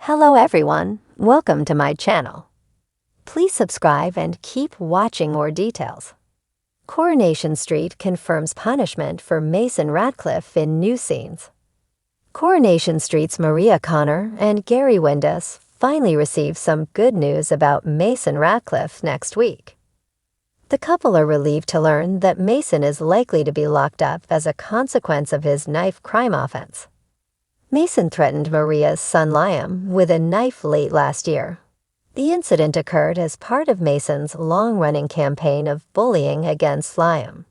Hello everyone, welcome to my channel. Please subscribe and keep watching more details. Coronation Street confirms punishment for Mason Radcliffe in new scenes. Coronation Street's Maria Connor and Gary Windass finally receive some good news about Mason Radcliffe next week. The couple are relieved to learn that Mason is likely to be locked up as a consequence of his knife crime offense. Mason threatened Maria's son Liam with a knife late last year. The incident occurred as part of Mason's long-running campaign of bullying against Liam.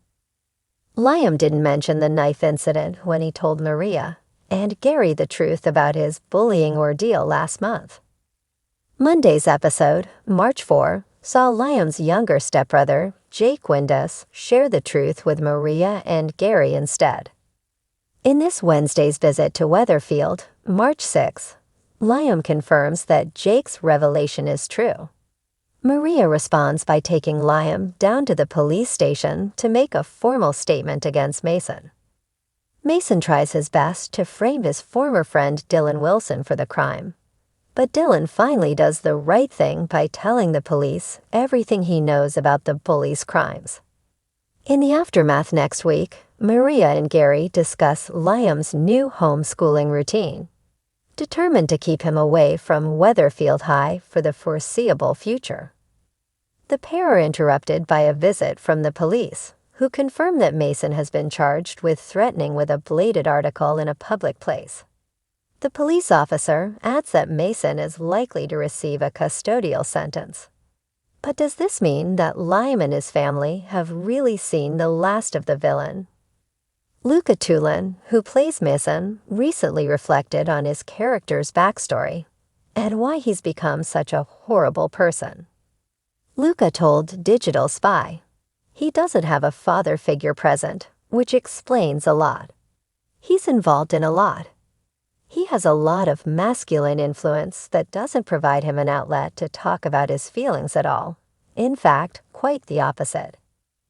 Liam didn't mention the knife incident when he told Maria and Gary the truth about his bullying ordeal last month. Monday's episode, March 4, saw Liam's younger stepbrother, Jake Windass, share the truth with Maria and Gary instead. In this Wednesday's visit to Weatherfield, March 6, Liam confirms that Jake's revelation is true. Maria responds by taking Liam down to the police station to make a formal statement against Mason. Mason tries his best to frame his former friend Dylan Wilson for the crime, but Dylan finally does the right thing by telling the police everything he knows about the bully's crimes. In the aftermath next week, Maria and Gary discuss Liam's new homeschooling routine, determined to keep him away from Weatherfield High for the foreseeable future. The pair are interrupted by a visit from the police, who confirm that Mason has been charged with threatening with a bladed article in a public place. The police officer adds that Mason is likely to receive a custodial sentence. But does this mean that Liam and his family have really seen the last of the villain? Luca Tulin, who plays Mason, recently reflected on his character's backstory and why he's become such a horrible person. Luca told Digital Spy, "He doesn't have a father figure present, which explains a lot. He's involved in a lot. He has a lot of masculine influence that doesn't provide him an outlet to talk about his feelings at all. In fact, quite the opposite.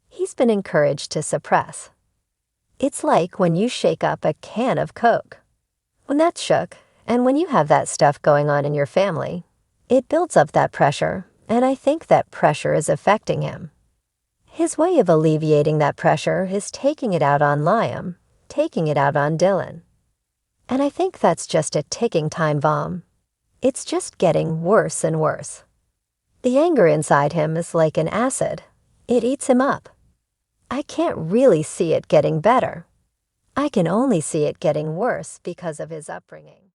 He's been encouraged to suppress. It's like when you shake up a can of Coke. When that's shook, and when you have that stuff going on in your family, it builds up that pressure, and I think that pressure is affecting him. His way of alleviating that pressure is taking it out on Liam, taking it out on Dylan. And I think that's just a ticking time bomb. It's just getting worse and worse. The anger inside him is like an acid. It eats him up. I can't really see it getting better. I can only see it getting worse because of his upbringing."